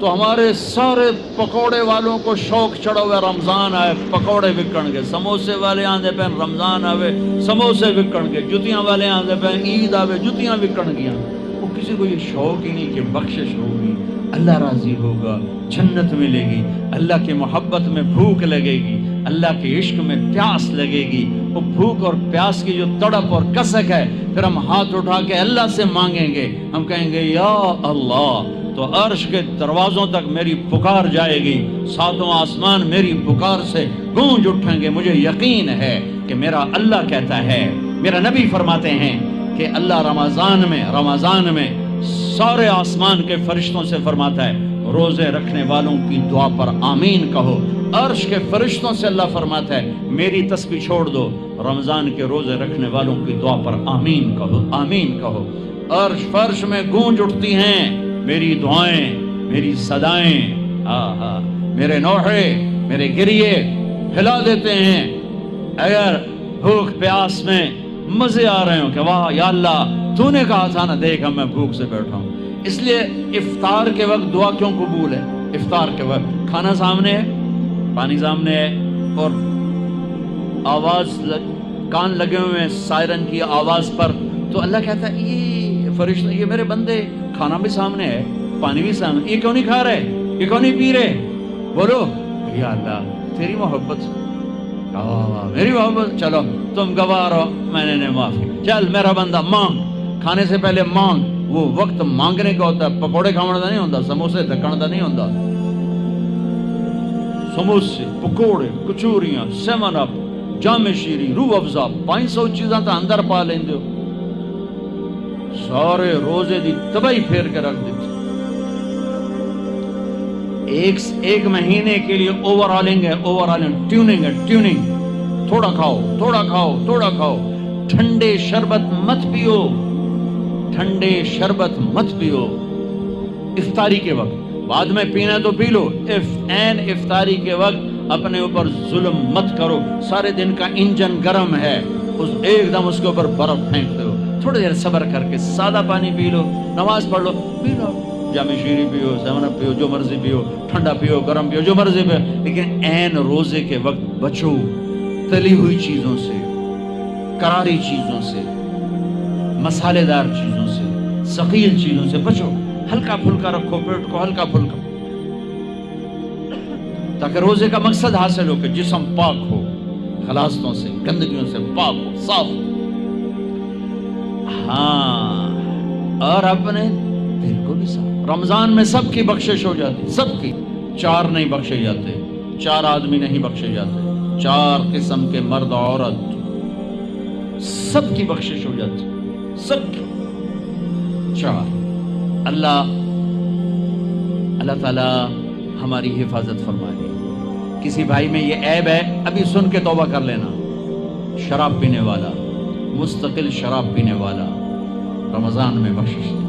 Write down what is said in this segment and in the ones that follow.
تو ہمارے سارے پکوڑے والوں کو شوق چڑھا ہوا رمضان آئے پکوڑے وکن گے، سموسے والے آندے پہ رمضان آوے سموسے وکن گے، جتیاں والے آندے پہ عید آوے جتیاں وکن گیا۔ وہ کسی کو یہ شوق ہی نہیں کہ بخشش ہوگی، اللہ راضی ہوگا، جنت ملے گی، اللہ کی محبت میں بھوک لگے گی، اللہ کے عشق میں پیاس لگے گی۔ وہ بھوک اور پیاس کی جو تڑپ اور کسک ہے، پھر ہم ہاتھ اٹھا کے اللہ سے مانگیں گے، ہم کہیں گے یا اللہ، تو عرش کے دروازوں تک میری پکار جائے گی، ساتوں آسمان میری پکار سے گونج اٹھیں گے۔ مجھے یقین ہے کہ میرا اللہ کہتا ہے، میرا نبی فرماتے ہیں کہ اللہ رمضان میں سارے آسمان کے فرشتوں سے فرماتا ہے روزے رکھنے والوں کی دعا پر آمین کہو۔ عرش کے فرشتوں سے اللہ فرماتا ہے میری تسبیح چھوڑ دو، رمضان کے روزے رکھنے والوں کی دعا پر آمین کہو، آمین کہو۔ عرش فرش میں گونج اٹھتی ہیں میری دعائیں، میری صدائیں، میرے نوحے، میرے گریے ہلا دیتے ہیں۔ اگر بھوک پیاس میں مزے آ رہے ہوں کہ واہ یا اللہ تو نے کہا تھا نا، دیکھ میں بھوک سے بیٹھا ہوں۔ اس لیے افطار کے وقت دعا کیوں قبول ہے؟ افطار کے وقت کھانا سامنے ہے، پانی سامنے ہے، اور آواز کان لگے ہوئے ہیں سائرن کی آواز پر، تو اللہ کہتا ہے یہ فرشتہ، یہ میرے بندے، کھانا بھی سامنے ہے، پانی بھی سامنے، یہ کیوں نہیں کھا رہے، یہ کیوں نہیں پی رہے؟ بولو یا اللہ تیری محبت، میری محبت، چلو تم گواہ رہو، میں نے معافی، چل میرا بندہ مانگ، کھانے سے پہلے مانگ۔ وہ وقت مانگنے کا ہوتا ہے، پکوڑے کھانے کا نہیں ہوتا، سموسے دکھانے کا نہیں ہوتا۔ سموسے، پکوڑے، کچوریاں، سیون اپ، جام شیری، روح افزا، 500 چیزاں تو اندر پا لیندے ہو، سارے روزے دی تباہی پھیر کے رکھ دیتے۔ ایک مہینے کے لیے اوور آلنگ ہے، ٹیوننگ ہے، ٹیوننگ، تھوڑا کھاؤ، تھوڑا کھاؤ، تھوڑا کھاؤ، ٹھنڈے شربت مت پیو، ٹھنڈے شربت مت پیو افطاری کے وقت، بعد میں پینا تو پی لو، این افطاری کے وقت اپنے اوپر ظلم مت کرو۔ سارے دن کا انجن گرم ہے، ایک دم اس کے اوپر برف پھینک دو، تھوڑی دیر صبر کر کے سادہ پانی پی لو، نماز پڑھ لو، پی لو، جام شیری پیو، سیون اپ پیو، جو مرضی پیو، ٹھنڈا پیو، گرم پیو، جو مرضی پیو، لیکن این روزے کے وقت بچو تلی ہوئی چیزوں سے، کراری چیزوں سے، مسالے دار چیزوں سے، ثقیل چیزوں سے بچو، ہلکا پھلکا رکھو پیٹ کو، ہلکا پھلکا، تاکہ روزے کا مقصد حاصل ہو کہ جسم پاک ہو، خلاصتوں سے، گندگیوں سے پاک ہو، صاف ہو۔ ہاں، اور اپنے دل کو بھی صاف۔ رمضان میں سب کی بخشش ہو جاتی، سب کی، 4 نہیں بخشے جاتے، 4 آدمی نہیں بخشے جاتے، 4 قسم کے مرد عورت، سب کی بخشش ہو جاتی، سب کی، 4۔ اللہ تعالی ہماری حفاظت فرمائے۔ کسی بھائی میں یہ عیب ہے، ابھی سن کے توبہ کر لینا، شراب پینے والا، مستقل شراب پینے والا، رمضان میں بخشش دے،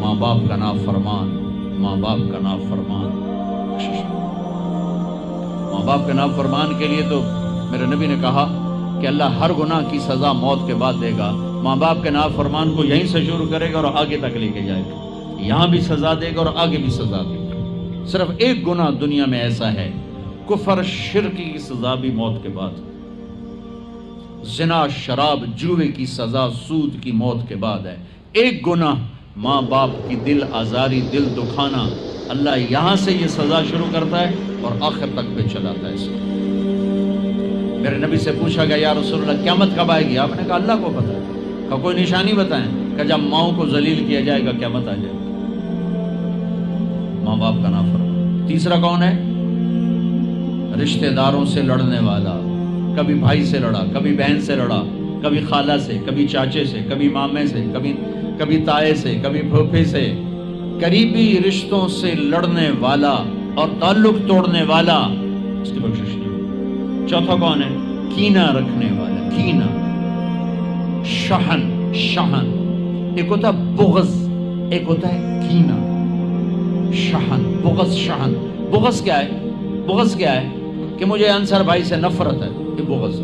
ماں باپ کا نافرمان، ماں باپ کا نافرمان، بخشش دے۔ ماں باپ کے نافرمان کے لیے تو میرے نبی نے کہا کہ اللہ ہر گناہ کی سزا موت کے بعد دے گا۔ ماں باپ کے نافرمان کو یہیں سے شروع کرے گا اور آگے تک لے کے جائے گا، یہاں بھی سزا دے گا اور آگے بھی سزا دے گا۔ صرف ایک گناہ دنیا میں ایسا ہے، کفر شرک کی سزا بھی موت کے بعد، زنا شراب جوے کی سزا سود کی موت کے بعد ہے۔ ایک گناہ ماں باپ کی دل آزاری، دل دکھانا، اللہ یہاں سے یہ سزا شروع کرتا ہے اور آخر تک پہ چلاتا ہے اس کو۔ میرے نبی سے پوچھا گیا یا رسول اللہ قیامت کب آئے گی؟ آپ نے کہا اللہ کو پتہ ہے۔ کہ کوئی نشانی بتائیں کہ جب ماؤں کو ذلیل کیا جائے گا قیامت آ جائے گی۔ ماں باپ کا نافرمان۔ تیسرا کون ہے؟ رشتہ داروں سے لڑنے والا، کبھی بھائی سے لڑا، کبھی بہن سے لڑا، کبھی خالہ سے، کبھی چاچے سے، کبھی مامے سے، کبھی تائے سے، کبھی پھوپھے سے، قریبی رشتوں سے لڑنے والا اور تعلق توڑنے والا، اس کی بخشش نہیں۔ چوتھا کون ہے؟ کینہ رکھنے والا، کینہ، شحن، ایک ہوتا ہے بغض، ایک ہوتا ہے کینہ، شحن، بغض، شحن۔ بغض کیا ہے؟ بغض کیا ہے؟ کہ مجھے انصر بھائی سے نفرت ہے، یہ بغض۔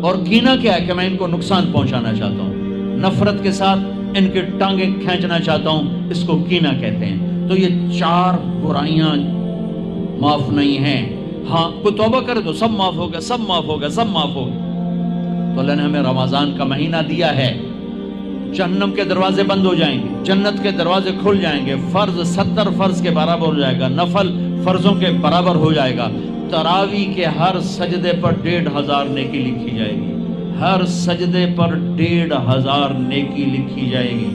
اور کینہ کیا ہے؟ کہ میں ان کو نقصان پہنچانا چاہتا ہوں، نفرت کے ساتھ ان کی ٹانگیں کھینچنا چاہتا ہوں، اس کو کینہ کہتے ہیں۔ تو یہ 4 برائیاں معاف نہیں ہیں. ہاں کوئی توبہ کرے تو سب معاف ہوگا، سب معاف ہوگا، سب معاف ہوگا. تو اللہ نے ہمیں رمضان کا مہینہ دیا ہے، جہنم کے دروازے بند ہو جائیں گے، جنت کے دروازے کھل جائیں گے، فرض 70 فرض کے برابر ہو جائے گا، نفل فرضوں کے برابر ہو جائے گا. تراویح کے ہر سجدے پر 1500 نیکی لکھی جائے گی، ہر سجدے پر 1500 نیکی لکھی جائے گی.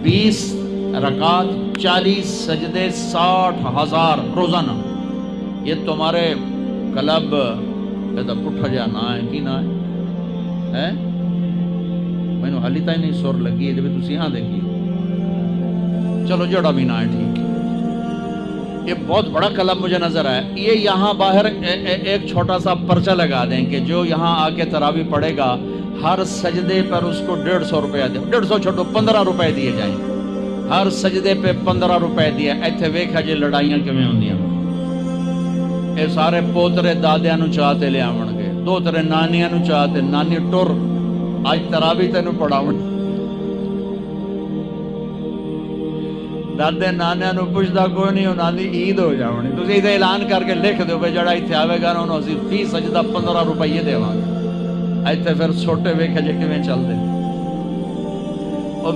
20 رکعت 40 سجدے 60,000 روزانہ. یہ تمہارے کلب پٹھا جا نہ ہے کی نہ ہے میں نے حالی تھی نہیں سر لگی ہے جب تھی یہاں دیکھیے. چلو جڑا بھی نہ ہے ٹھیک. یہ بہت بڑا کلب مجھے نظر آیا. یہ یہاں باہر ایک چھوٹا سا پرچہ لگا دیں کہ جو یہاں آ کے تراویح پڑھے گا ہر سجدے پر اس کو 150 روپیہ دے. 150 چھوٹو 15 روپے دیے جائیں. ہر سجدے پہ 15 روپے دیا. ایتھے ویکھا جی لڑائیاں کیویں ہوندیاں. اے سارے پوترے دادیاں نو چاہتے لے آون گے، دوترے نانیاں نو چاہتے نانی ٹر اج تراویح تینوں پڑھاون. دادے نانیاں نو پوچھدا کوئی نہیں، انہاں دی عید ہو جاونی. تسی تے اعلان کر کے لکھ دیو بھئی جڑا ایتھے آوے گا انہوں اسی فی سجدہ 15 روپے دیواں گے. ایتھے پھر چھوٹے ویکھا جے کیویں چلدے. او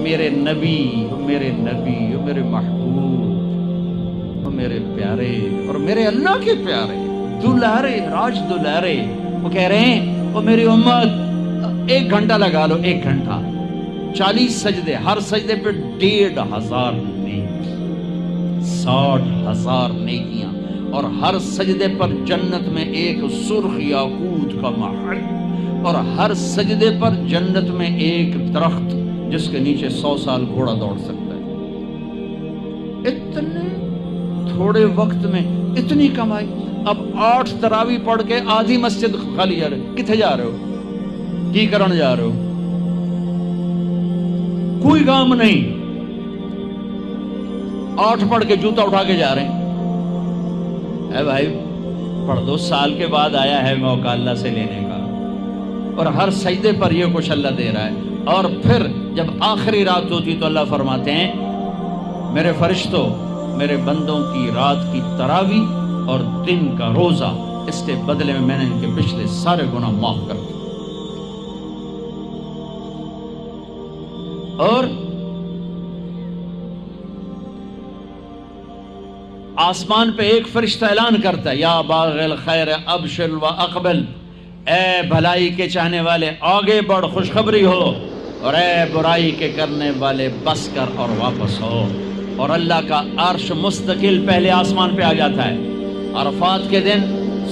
میرے نبی، میرے محبوب، میرے پیارے اور میرے اللہ کے پیارے دلارے راج دلارے، وہ کہہ رہے ہیں وہ میری امت 1 گھنٹہ لگا لو، 1 گھنٹہ 40 سجدے، ہر سجدے پہ 1500 نیکی، 60,000 نیکیاں. اور ہر سجدے پر جنت میں ایک سرخ یاقوت کا محل، اور ہر سجدے پر جنت میں ایک درخت جس کے نیچے 100 سال گھوڑا دوڑ سکتا ہے. اتنے تھوڑے وقت میں اتنی کمائی. اب 8 تراویح پڑھ کے آدھی مسجد خالی جا رہے. کتنے جا رہے ہو؟ کی کرن جا رہے ہو؟ کوئی کام نہیں. 8 پڑھ کے جوتا اٹھا کے جا رہے ہیں. اے بھائی پڑھ دو، سال کے بعد آیا ہے موقع اللہ سے لینے کا. اور ہر سجدے پر یہ کچھ اللہ دے رہا ہے. اور پھر جب آخری رات ہوتی تو اللہ فرماتے ہیں میرے فرشتوں، میرے بندوں کی رات کی تراویح اور دن کا روزہ، اس کے بدلے میں نے ان کے پچھلے سارے گناہ معاف کر دیے. اور آسمان پہ ایک فرشتہ اعلان کرتا ہے یا باغ الخیر ابشر و اقبل، اے بھلائی کے چاہنے والے آگے بڑھ خوشخبری ہو، اور اے برائی کے کرنے والے بس کر اور واپس ہو. اور اللہ کا عرش مستقل پہلے آسمان پہ آ جاتا ہے. عرفات کے دن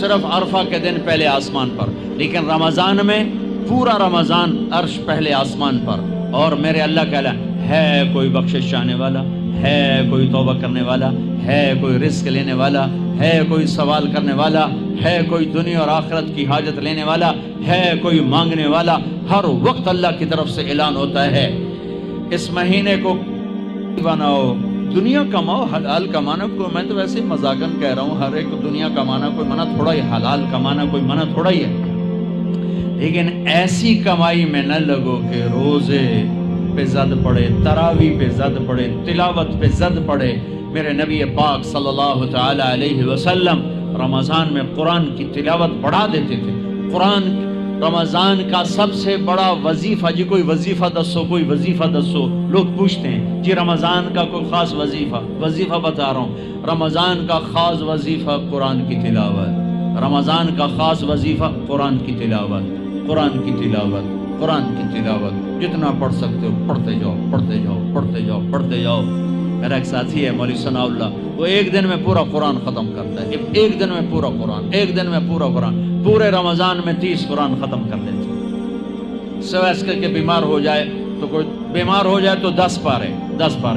صرف عرفہ کے دن پہلے آسمان پر، لیکن رمضان میں پورا رمضان عرش پہلے آسمان پر. اور میرے اللہ کا اعلان ہے کوئی بخشش چاہنے والا، ہے کوئی توبہ کرنے والا، ہے کوئی رزق لینے والا، ہے کوئی سوال کرنے والا، ہے کوئی دنیا اور آخرت کی حاجت لینے والا، ہے کوئی مانگنے والا. ہر وقت اللہ کی طرف سے اعلان ہوتا ہے اس مہینے کو بناؤ، دنیا کماؤ، حلال کمانا. کوئی میں تو ویسے مذاقن کہہ رہا ہوں، ہر ایک دنیا کمانا کوئی منع تھوڑا ہی، حلال کمانا کوئی منع تھوڑا ہی ہے. لیکن ایسی کمائی میں نہ لگو کہ روزے پہ زد پڑے، تراویح پہ زد پڑے، تلاوت پہ زد پڑے. میرے نبی پاک صلی اللہ تعالی علیہ وسلم رمضان میں قرآن کی تلاوت بڑھا دیتے تھے. قرآن رمضان کا سب سے بڑا وظیفہ، جی کوئی وظیفہ دسو، کوئی وظیفہ دسو. لوگ پوچھتے ہیں جی رمضان کا کوئی خاص وظیفہ بتا رہا ہوں. رمضان کا خاص وظیفہ قرآن کی تلاوت. رمضان کا خاص وظیفہ قرآن کی تلاوت، قرآن کی تلاوت، قرآن کی تلاوت. جتنا پڑھ سکتے ہو پڑھتے جاؤ، پڑھتے جاؤ، پڑھتے جاؤ، پڑھتے جاؤ. میرا ایک ساتھی ہے مولوی ثناء اللہ، وہ 1 دن میں پورا قرآن ختم کرتا ہے. 1 دن میں پورا قرآن، 1 دن میں پورا قرآن. پورے رمضان میں 30 قرآن ختم کر لیتے. سوائے اس کے بیمار ہو جائے تو کوئی بیمار ہو جائے تو 10 پارے،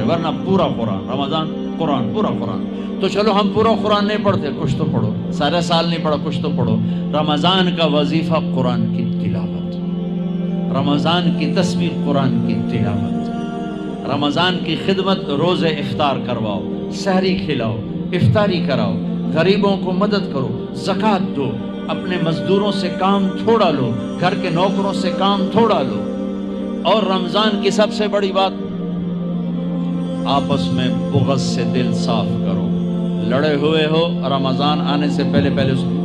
ورنہ پورا قرآن رمضان، قرآن پورا قرآن. تو چلو ہم پورا قرآن نہیں پڑھتے، کچھ تو پڑھو. سارے سال نہیں پڑھا، کچھ تو پڑھو. رمضان کا وظیفہ قرآن کی تلاوت، رمضان کی تسبیح قرآن کی تلاوت. رمضان کی خدمت، روزے افطار کرواؤ، سحری کھلاؤ، افطاری کراؤ، غریبوں کو مدد کرو، زکوٰۃ دو، اپنے مزدوروں سے کام تھوڑا لو، گھر کے نوکروں سے کام تھوڑا لو. اور رمضان کی سب سے بڑی بات آپس میں بغض سے دل صاف کرو. لڑے ہوئے ہو رمضان آنے سے پہلے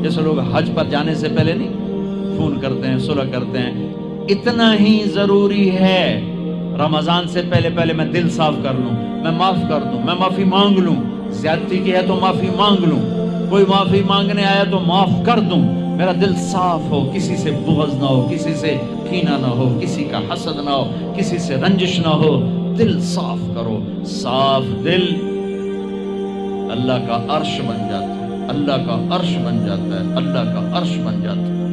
جیسے لوگ حج پر جانے سے پہلے نہیں فون کرتے ہیں، صلح کرتے ہیں، اتنا ہی ضروری ہے رمضان سے پہلے میں دل صاف کر لوں، میں معاف کر دوں، میں معافی مانگ لوں. زیادتی کی ہے تو معافی مانگ لوں، کوئی معافی مانگنے آیا تو معاف کر دوں. میرا دل صاف ہو، کسی سے بغض نہ ہو، کسی سے کینہ نہ ہو، کسی کا حسد نہ ہو، کسی سے رنجش نہ ہو. دل صاف کرو. صاف دل اللہ کا عرش بن جاتا ہے، اللہ کا عرش بن جاتا ہے، اللہ کا عرش بن جاتا ہے.